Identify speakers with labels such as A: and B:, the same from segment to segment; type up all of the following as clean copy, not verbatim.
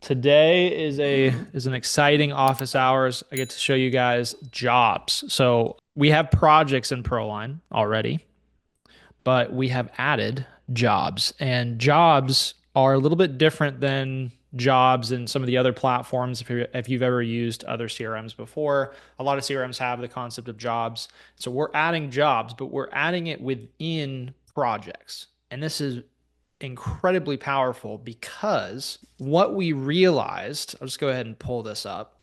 A: Today is an exciting office hours. I get to show you guys jobs. So we have projects in ProLine already, but we have added jobs. And jobs are a little bit different than jobs in some of the other platforms. If you've ever used other CRMs before, a lot of CRMs have the concept of jobs. So we're adding jobs, but we're adding it within projects. And this is incredibly powerful because what we realized, I'll just go ahead and pull this up.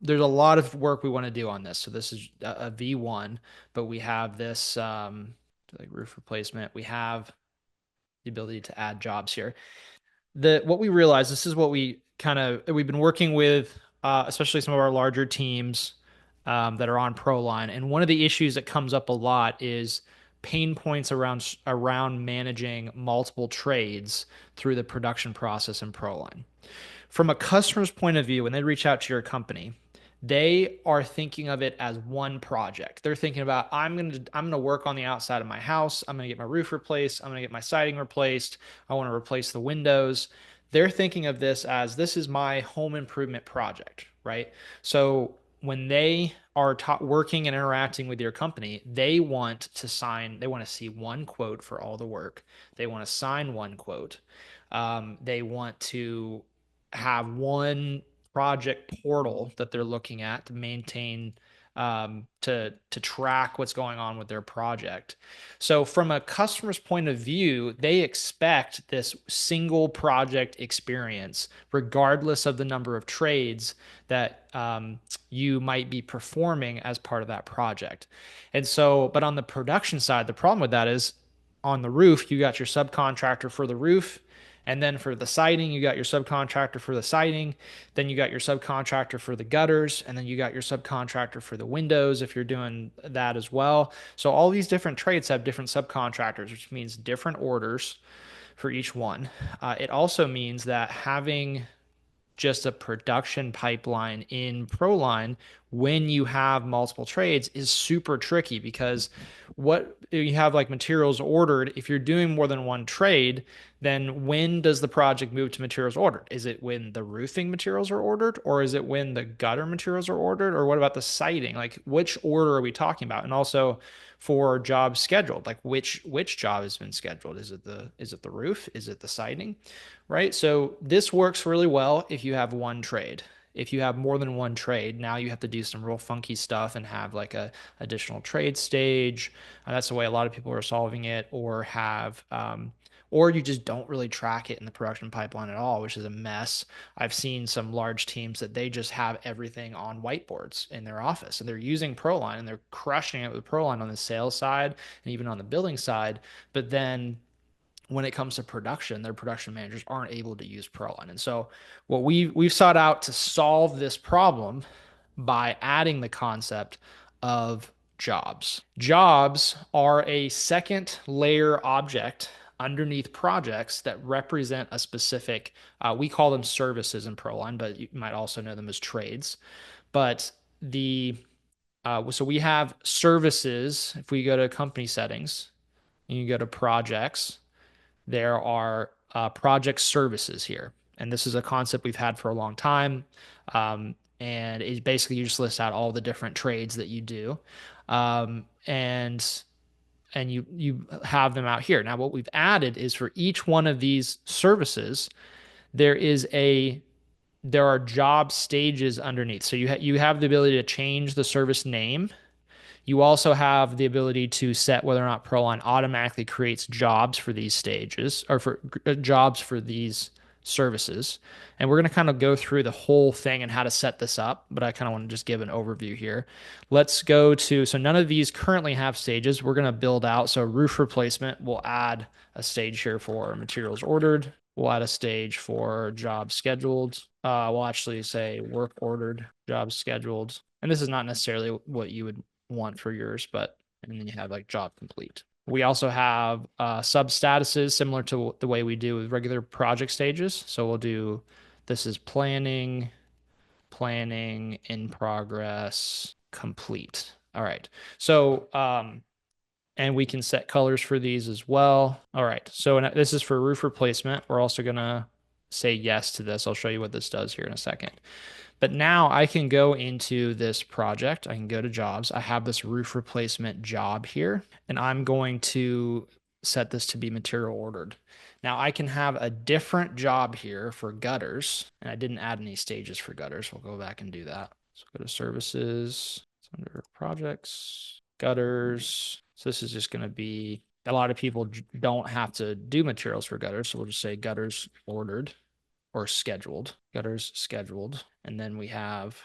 A: There's a lot of work we want to do on this. So this is a V1, but we have this like roof replacement. We have the ability to add jobs here. What we realized, this is what we've been working with, especially some of our larger teams that are on ProLine. And one of the issues that comes up a lot is pain points around managing multiple trades through the production process in ProLine. From a customer's point of view, when they reach out to your company, they are thinking of it as one project. They're thinking about I'm gonna work on the outside of my house. I'm gonna get my roof replaced. I'm gonna get my siding replaced. I want to replace the windows. They're thinking of this is my home improvement project, right? So when they are working and interacting with your company, they want to see one quote for all the work. They want to sign one quote. They want to have one project portal that they're looking at to maintain to track what's going on with their project. So from a customer's point of view, they expect this single project experience, regardless of the number of trades that you might be performing as part of that project. And so, but on the production side, the problem with that is on the roof, you got your subcontractor for the roof. And then for the siding, you got your subcontractor for the siding. Then you got your subcontractor for the gutters. And then you got your subcontractor for the windows if you're doing that as well. So all these different trades have different subcontractors, which means different orders for each one. It also means that having just a production pipeline in ProLine when you have multiple trades is super tricky because what you have like materials ordered, if you're doing more than one trade, then when does the project move to materials ordered? Is it when the roofing materials are ordered, or is it when the gutter materials are ordered, or what about the siding? Like which order are we talking about? And also for jobs scheduled, like which job has been scheduled? Is it the roof? Is it the siding? Right? So this works really well if you have one trade. If you have more than one trade, now you have to do some real funky stuff and have like a additional trade stage. That's the way a lot of people are solving it, or you just don't really track it in the production pipeline at all, which is a mess. I've seen some large teams that they just have everything on whiteboards in their office and they're using ProLine and they're crushing it with ProLine on the sales side and even on the billing side. But then when it comes to production, their production managers aren't able to use ProLine. And so what we've sought out to solve this problem by adding the concept of jobs. Jobs are a second layer object underneath projects that represent a specific, we call them services in ProLine, but you might also know them as trades. But so we have services. If we go to company settings and you go to projects, there are project services here. And this is a concept we've had for a long time. And it basically you just list out all the different trades that you do. And you have them out here. Now, what we've added is for each one of these services, there is a there are job stages underneath. So you have the ability to change the service name. You also have the ability to set whether or not ProLine automatically creates jobs for these stages or for jobs for these services. And we're going to kind of go through the whole thing and how to set this up, but I kind of want to just give an overview here. Let's go to, so none of these currently have stages. We're going to build out. So roof replacement, we'll add a stage here for materials ordered. We'll add a stage for job scheduled. We'll actually say work ordered, job scheduled. And this is not necessarily what you would want for yours, but and then you have like job complete. We also have sub statuses similar to the way we do with regular project stages. So we'll do this is planning, planning in progress, complete. All right. So and we can set colors for these as well. All right. So this is for roof replacement. We're also gonna say yes to this. I'll show you what this does here in a second. But now I can go into this project. I can go to jobs. I have this roof replacement job here, and I'm going to set this to be material ordered. Now I can have a different job here for gutters, and I didn't add any stages for gutters. We'll go back and do that. So go to services, it's under projects, gutters. So this is just going to be a lot of people don't have to do materials for gutters. So we'll just say gutters ordered or scheduled, gutters scheduled. And then we have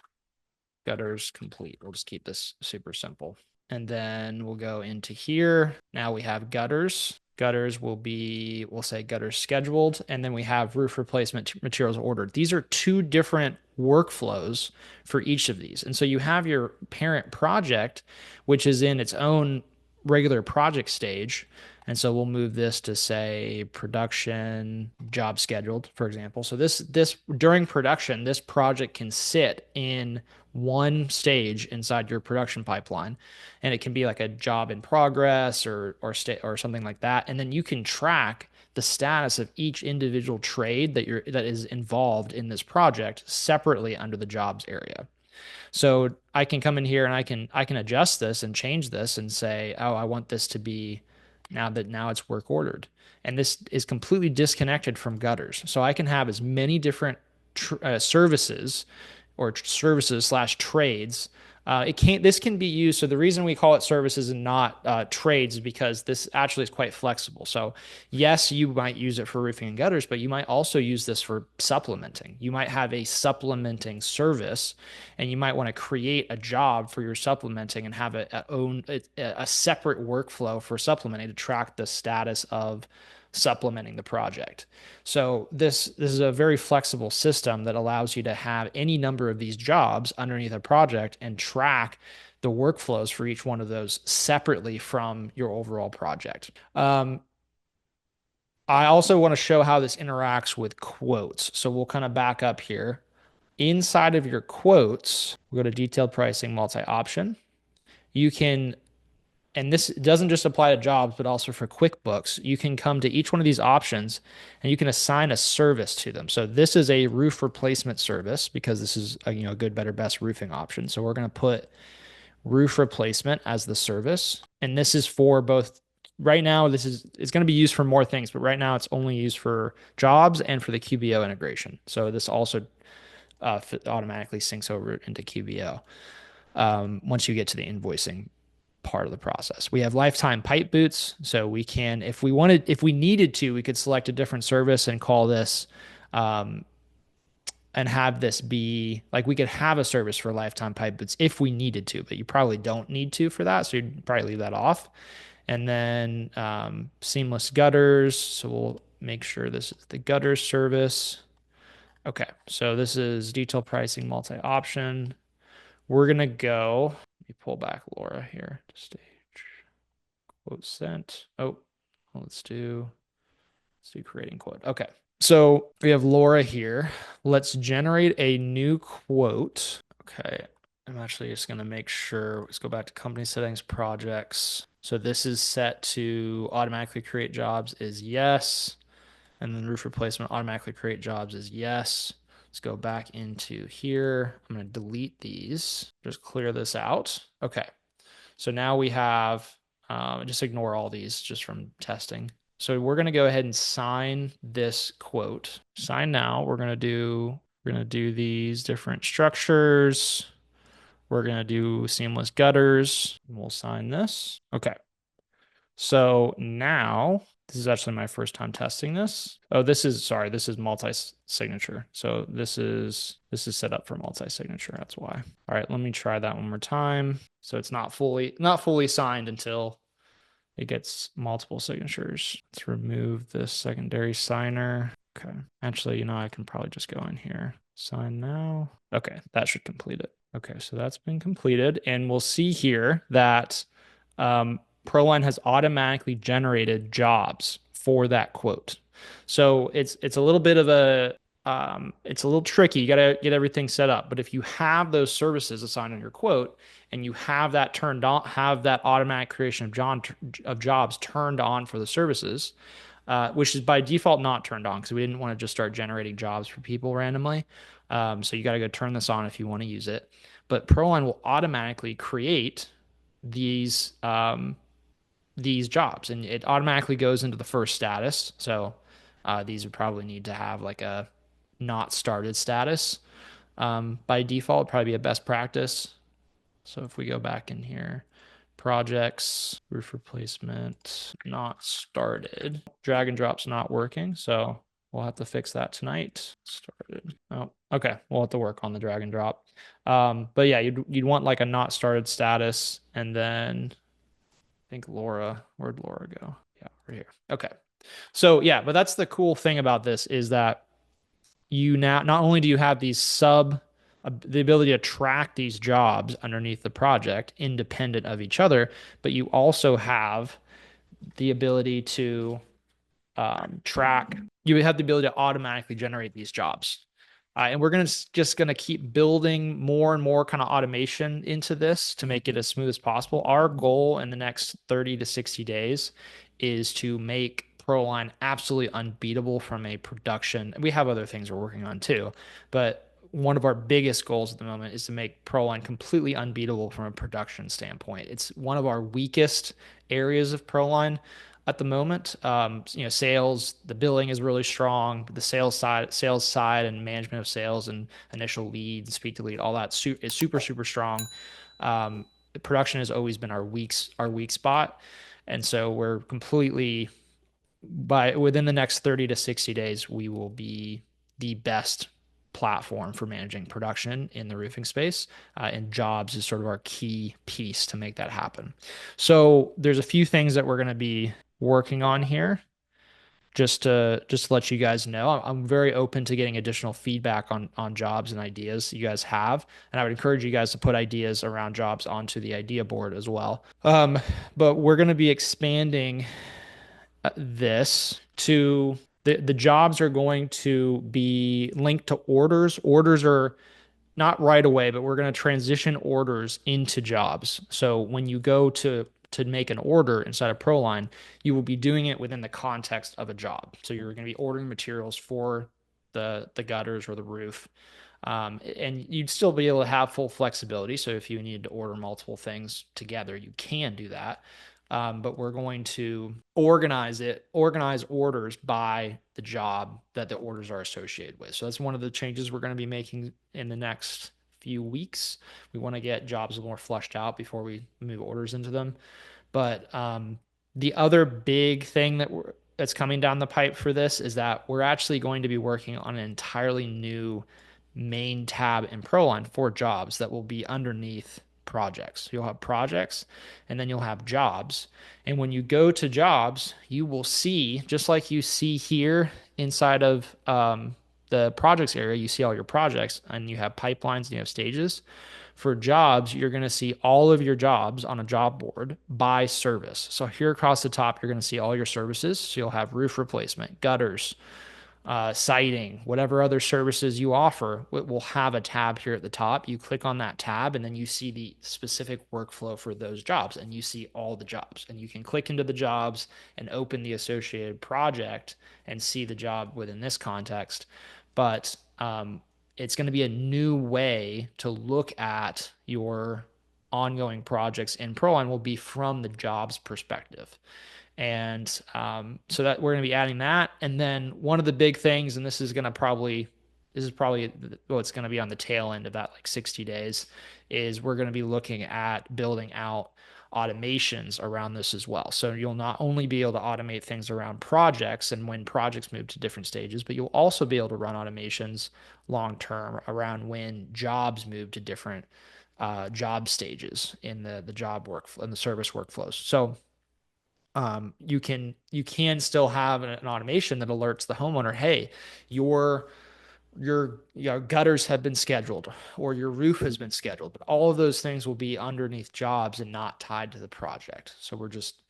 A: gutters complete. We'll just keep this super simple. And then we'll go into here. Now we have gutters. Gutters will be, we'll say gutters scheduled. And then we have roof replacement materials ordered. These are two different workflows for each of these. And so you have your parent project, which is in its own regular project stage. And so we'll move this to say production job scheduled, for example. So this during production, this project can sit in one stage inside your production pipeline, and it can be like a job in progress or something like that. And then you can track the status of each individual trade that is involved in this project separately under the jobs area. So I can come in here and I can adjust this and change this and say, oh, I want this to be now it's work ordered. And this is completely disconnected from gutters. So I can have as many different services or services slash trades. This can be used. So the reason we call it services and not trades is because this actually is quite flexible. So yes, you might use it for roofing and gutters, but you might also use this for supplementing. You might have a supplementing service, and you might want to create a job for your supplementing and have a separate workflow for supplementing to track the status of supplementing the project. So this is a very flexible system that allows you to have any number of these jobs underneath a project and track the workflows for each one of those separately from your overall project. I also want to show how this interacts with quotes. So we'll kind of back up here. Inside of your quotes, we'll go to detailed pricing multi-option. You can, and this doesn't just apply to jobs, but also for QuickBooks. You can come to each one of these options and you can assign a service to them. So this is a roof replacement service because this is a good, better, best roofing option. So we're going to put roof replacement as the service. And this is for both. Right now, it's going to be used for more things, but right now it's only used for jobs and for the QBO integration. So this also automatically syncs over into QBO once you get to the invoicing part of the process. We have lifetime pipe boots. So we can, if we needed to, we could select a different service and call this, and have this be like, we could have a service for lifetime pipe boots if we needed to, but you probably don't need to for that. So you'd probably leave that off. And then seamless gutters. So we'll make sure this is the gutter service. Okay. So this is detail pricing multi-option. We're going to go, let me pull back Laura here to stage. Quote sent. Oh, let's do creating quote. Okay. So we have Laura here. Let's generate a new quote. Okay. I'm actually just going to make sure. Let's go back to company settings, projects. So this is set to automatically create jobs is yes. And then roof replacement automatically create jobs is yes. Let's go back into here. I'm going to delete these. Just clear this out. Okay. So now we have, just ignore all these just from testing. So we're going to go ahead and sign this quote. Sign now. We're going to do these different structures. We're going to do seamless gutters. We'll sign this. Okay. So now this is actually my first time testing this. Oh, this is multi-signature. So this is set up for multi-signature. That's why. All right, let me try that one more time. So it's not fully signed until it gets multiple signatures. Let's remove this secondary signer. Okay. Actually, I can probably just go in here. Sign now. Okay, that should complete it. Okay, so that's been completed. And we'll see here that ProLine has automatically generated jobs for that quote. So it's a little bit of it's a little tricky. You got to get everything set up. But if you have those services assigned on your quote and you have that turned on, have that automatic creation of jobs turned on for the services, which is by default not turned on because we didn't want to just start generating jobs for people randomly. So you got to go turn this on if you want to use it. But ProLine will automatically create these these jobs, and it automatically goes into the first status. So these would probably need to have like a not started status by default, probably be a best practice. So if we go back in here, projects, roof replacement, not started. Drag and drop's not working, so we'll have to fix that tonight. Started. Oh, okay. We'll have to work on the drag and drop. But yeah, you'd want like a not started status, and then I think Laura, where'd Laura go? Yeah, right here. Okay. So yeah, but that's the cool thing about this is that you now not only do you have these the ability to track these jobs underneath the project independent of each other, but you also have the ability to track. You have the ability to automatically generate these jobs. And we're just gonna keep building more and more kind of automation into this to make it as smooth as possible. Our goal in the next 30 to 60 days is to make ProLine absolutely unbeatable from a production. We have other things we're working on too, but one of our biggest goals at the moment is to make ProLine completely unbeatable from a production standpoint. It's one of our weakest areas of ProLine at the moment. Sales, the billing is really strong. The sales side, and management of sales and initial lead, speak to lead, all that is super, super strong. Production has always been our weak spot, and so we're completely by within the next 30 to 60 days, we will be the best platform for managing production in the roofing space. And jobs is sort of our key piece to make that happen. So there's a few things that we're going to be working on here just to let you guys know. I'm very open to getting additional feedback on jobs and ideas you guys have, and I would encourage you guys to put ideas around jobs onto the idea board as well. But we're going to be expanding this to the jobs are going to be linked to orders. Orders are not right away, but we're going to transition orders into jobs. So when you go to make an order inside of ProLine, you will be doing it within the context of a job. So you're going to be ordering materials for the gutters or the roof. And you'd still be able to have full flexibility. So if you need to order multiple things together, you can do that. But we're going to organize orders by the job that the orders are associated with. So that's one of the changes we're going to be making in the next few weeks. We want to get jobs more flushed out before we move orders into them. But the other big thing that's coming down the pipe for this is that we're actually going to be working on an entirely new main tab in ProLine for jobs that will be underneath projects. You'll have projects and then you'll have jobs. And when you go to jobs, you will see, just like you see here inside of the projects area, you see all your projects and you have pipelines and you have stages. For jobs, you're going to see all of your jobs on a job board by service. So here across the top, you're going to see all your services. So you'll have roof replacement, gutters, siding, whatever other services you offer, it will have a tab here at the top. You click on that tab and then you see the specific workflow for those jobs and you see all the jobs. And you can click into the jobs and open the associated project and see the job within this context. But it's going to be a new way to look at your ongoing projects in ProLine will be from the jobs perspective. And so that we're going to be adding that. And then one of the big things, and this is probably what's going to be on the tail end of that, like 60 days, is we're going to be looking at building out automations around this as well. So you'll not only be able to automate things around projects and when projects move to different stages, but you'll also be able to run automations long term around when jobs move to different job stages in the job workflow and the service workflows. So you can still have an automation that alerts the homeowner, hey, your gutters have been scheduled or your roof has been scheduled, but all of those things will be underneath jobs and not tied to the project. So we're just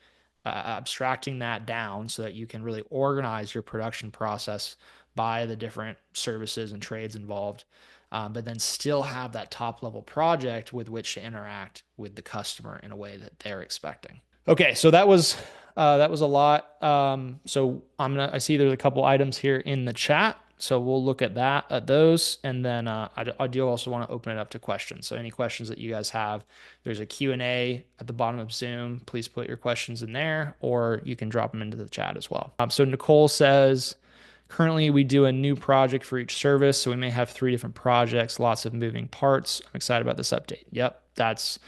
A: abstracting that down so that you can really organize your production process by the different services and trades involved, but then still have that top level project with which to interact with the customer in a way that they're expecting. Okay, so that was that was a lot. So I see there's a couple items here in the chat. So we'll look at those, and then I do also want to open it up to questions. So any questions that you guys have, there's a Q&A at the bottom of Zoom. Please put your questions in there, or you can drop them into the chat as well. So Nicole says, currently we do a new project for each service, so we may have three different projects, lots of moving parts. I'm excited about this update. Yep, that's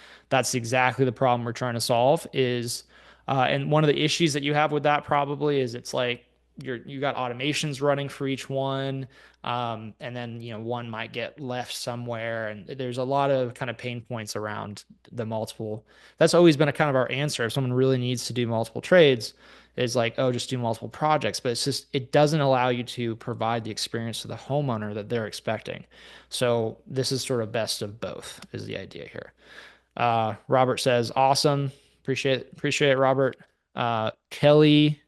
A: exactly the problem we're trying to solve is and one of the issues that you have with that probably is it's like you got automations running for each one, and then one might get left somewhere, and there's a lot of kind of pain points around the multiple. That's always been a kind of our answer. If someone really needs to do multiple trades, is like, oh, just do multiple projects, but it's just it doesn't allow you to provide the experience to the homeowner that they're expecting. So this is sort of best of both is the idea here. Robert says, awesome. Appreciate it, Robert. Kelly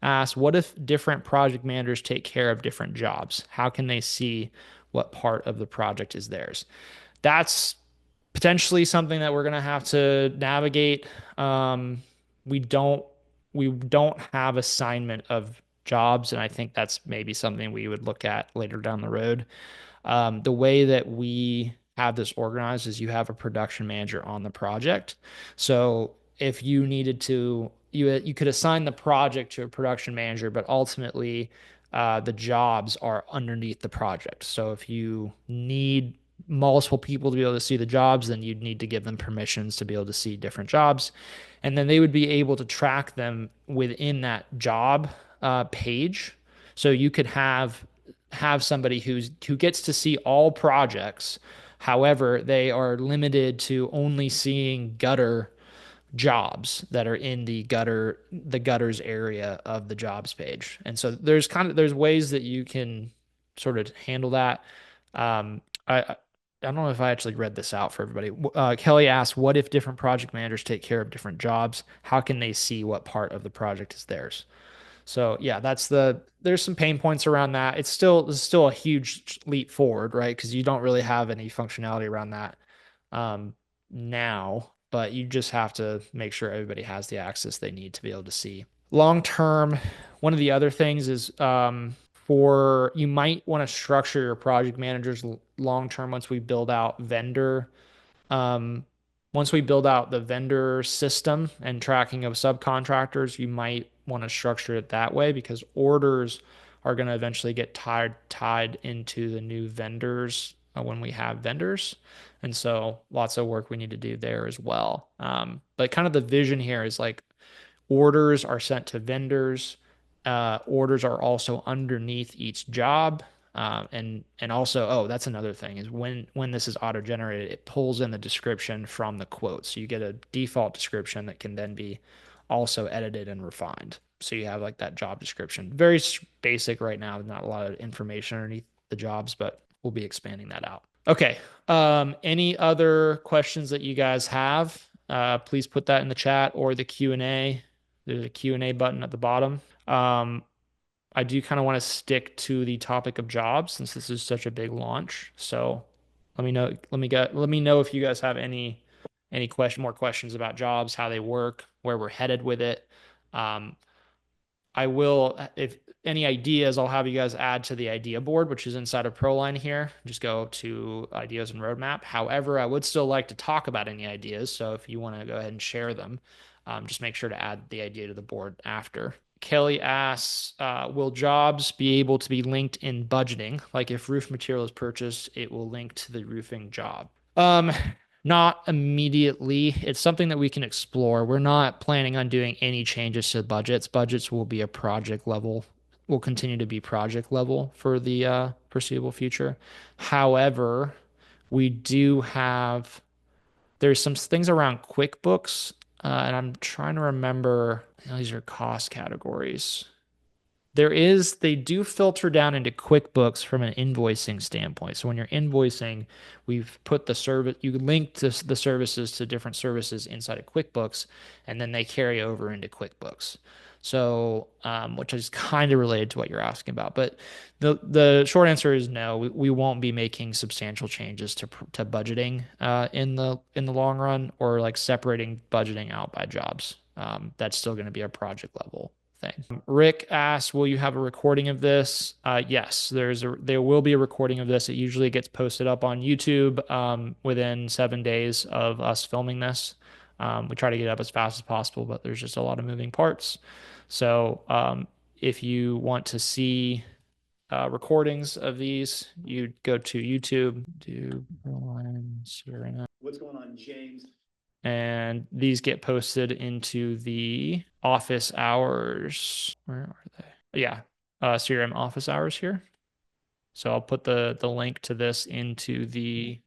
A: asks, what if different project managers take care of different jobs? How can they see what part of the project is theirs? That's potentially something that we're going to have to navigate. Um, we don't we don't have assignment of jobs, and I think that's maybe something we would look at later down the road. The way that we have this organized is you have a production manager on the project. So if you needed to, you could assign the project to a production manager, but ultimately the jobs are underneath the project. So if you need multiple people to be able to see the jobs, then you'd need to give them permissions to be able to see different jobs. And then they would be able to track them within that job page. So you could have somebody who gets to see all projects. However, they are limited to only seeing gutter jobs that are in the gutters area of the jobs page. And so there's ways that you can sort of handle that. I don't know if I actually read this out for everybody. Kelly asked, what if different project managers take care of different jobs? How can they see what part of the project is theirs? So yeah, there's some pain points around that. It's still a huge leap forward, right? Because you don't really have any functionality around that um, now, but you just have to make sure everybody has the access they need to be able to see. Long term, one of the other things is for you might want to structure your project managers long term um, once we build out the vendor system and tracking of subcontractors, you might want to structure it that way because orders are going to eventually get tied into the new vendors when we have vendors. And so lots of work we need to do there as well. But kind of the vision here is like orders are sent to vendors. Orders are also underneath each job. And also, oh, that's another thing is when this is auto generated, it pulls in the description from the quote. So you get a default description that can then be also edited and refined. So you have like that job description. Very basic right now, not a lot of information underneath the jobs, but we'll be expanding that out. Okay. Any other questions that you guys have? Please put that in the chat or the Q&A. There's a Q&A button at the bottom. I do kind of want to stick to the topic of jobs since this is such a big launch. So let me know if you guys have any more questions about jobs, how they work, where we're headed with it. Um, I will, if any ideas, I'll have you guys add to the idea board, which is inside of ProLine here. Just go to ideas and roadmap. However, I would still like to talk about any ideas. So if you want to go ahead and share them, just make sure to add the idea to the board after. Kelly asks, will jobs be able to be linked in budgeting? Like if roof material is purchased, it will link to the roofing job. Um, Not immediately. It's something that we can explore. We're not planning on doing any changes to budgets. Budgets will be a project level, will continue to be project level for the foreseeable future. However, we do have, there's some things around QuickBooks, and I'm trying to remember, these are cost categories. They do filter down into QuickBooks from an invoicing standpoint. So when you're invoicing, we've put the service, you link the services to different services inside of QuickBooks, and then they carry over into QuickBooks. So, which is kind of related to what you're asking about. But the short answer is no, we won't be making substantial changes to budgeting in the long run or like separating budgeting out by jobs. that's still going to be a project level thing. Rick asks, will you have a recording of this? Yes, there will be a recording of this. It usually gets posted up on YouTube within 7 days of us filming this. We try to get it up as fast as possible, but there's just a lot of moving parts. So if you want to see recordings of these, you go to YouTube, do ProLine CRM. What's going on, James? And these get posted into the office hours. Where are they? Yeah, CRM office hours here. So I'll put the link to this into the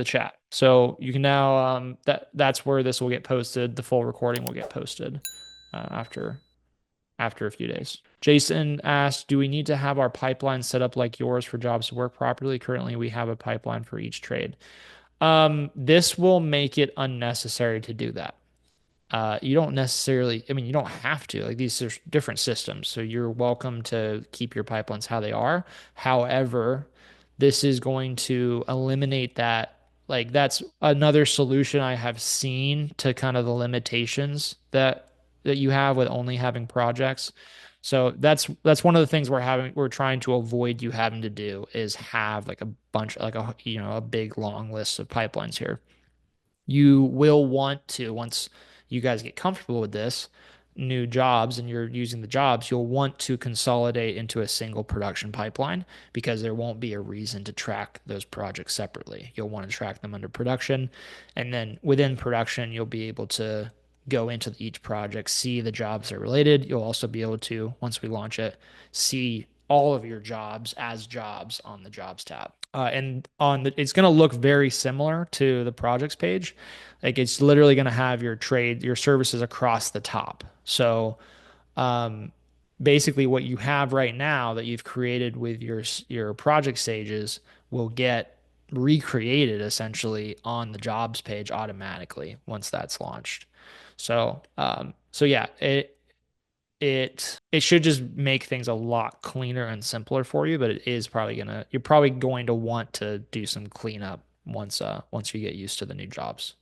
A: chat. So you can now that's where this will get posted. The full recording will get posted after a few days. Jason asked, do we need to have our pipeline set up like yours for jobs to work properly? Currently, we have a pipeline for each trade. This will make it unnecessary to do that. You don't necessarily, I mean, you don't have to. Like these are different systems, so you're welcome to keep your pipelines how they are. However, this is going to eliminate that. Like that's another solution I have seen to kind of the limitations that you have with only having projects. So that's one of the things we're trying to avoid you having to do is have like a bunch like a big long list of pipelines here. You will want to, once you guys get comfortable with this, new jobs and you're using the jobs, you'll want to consolidate into a single production pipeline because there won't be a reason to track those projects separately. You'll want to track them under production. And then within production, you'll be able to go into each project, see the jobs that are related. You'll also be able to, once we launch it, see all of your jobs as jobs on the jobs tab. And on the, it's going to look very similar to the projects page. Like it's literally going to have your trade, your services across the top. So, um, basically what you have right now that you've created with your project stages will get recreated essentially on the jobs page automatically once that's launched. So yeah, it should just make things a lot cleaner and simpler for you, but it is probably you're probably going to want to do some cleanup once you get used to the new jobs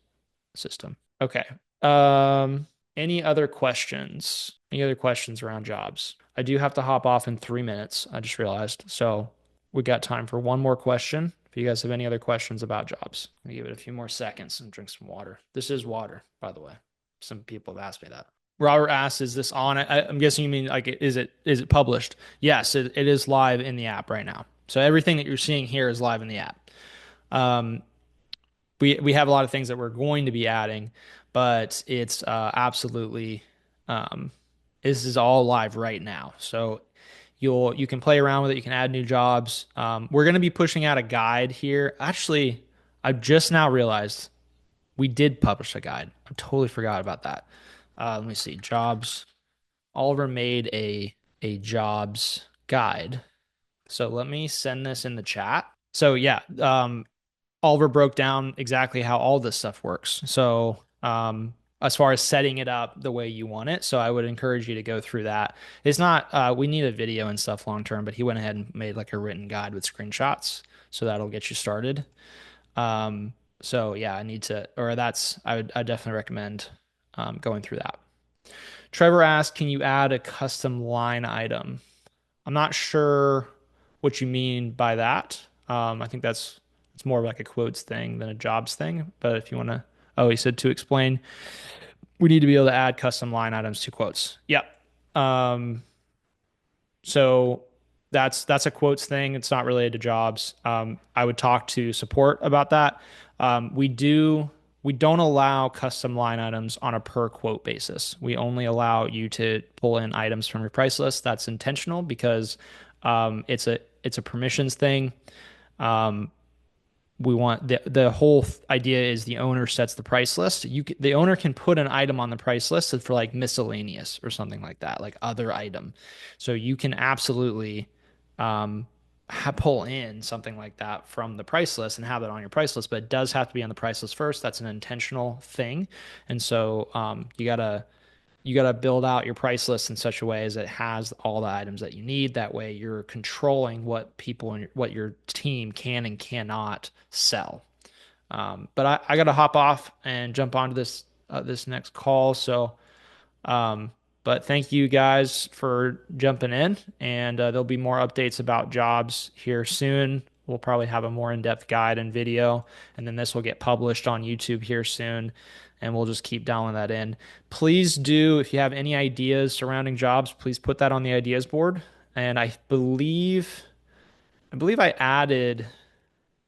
A: system. Okay. Um, any other questions? Any other questions around jobs? I do have to hop off in 3 minutes. I just realized. So we got time for one more question. If you guys have any other questions about jobs, I'll give it a few more seconds and drink some water. This is water, by the way. Some people have asked me that. Robert asks, "Is this on?" I'm guessing you mean like, is it published? Yes, it is live in the app right now. So everything that you're seeing here is live in the app. Um, we have a lot of things that we're going to be adding, but it's absolutely this is all live right now. So you can play around with it. You can add new jobs. We're going to be pushing out a guide here. Actually, I just now realized we did publish a guide. I totally forgot about that. Let me see. Jobs. Oliver made a jobs guide. So let me send this in the chat. So yeah, Oliver broke down exactly how all this stuff works. So as far as setting it up the way you want it, so I would encourage you to go through that. It's not we need a video and stuff long term, but he went ahead and made like a written guide with screenshots, so that'll get you started. So yeah, I definitely recommend going through that. Trevor asked, can you add a custom line item? I'm not sure what you mean by that. I think it's more of like a quotes thing than a jobs thing. But if you want to, oh, he said to explain, we need to be able to add custom line items to quotes. Yep. Um, so that's a quotes thing. It's not related to jobs. I would talk to support about that. We don't allow custom line items on a per quote basis. We only allow you to pull in items from your price list. That's intentional because it's a permissions thing. Um, we want the whole idea is the owner sets the price list. The owner can put an item on the price list for like miscellaneous or something like that, like other item. So you can absolutely um, pull in something like that from the price list and have it on your price list, but it does have to be on the price list first. That's an intentional thing, and so you gotta build out your price list in such a way as it has all the items that you need. That way you're controlling what people and what your team can and cannot sell. But I gotta hop off and jump onto this next call. So Um, but thank you guys for jumping in, and there'll be more updates about jobs here soon. We'll probably have a more in-depth guide and video, and then this will get published on YouTube here soon, and we'll just keep dialing that in. Please do, if you have any ideas surrounding jobs, please put that on the ideas board. And I believe I added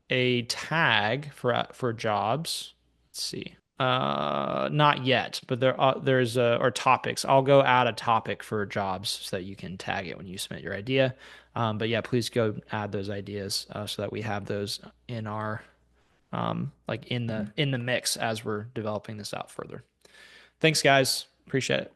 A: a tag for jobs. Let's see. Not yet, but there's or topics. I'll go add a topic for jobs so that you can tag it when you submit your idea. But yeah, please go add those ideas so that we have those in our like in the mix as we're developing this out further. Thanks, guys. Appreciate it.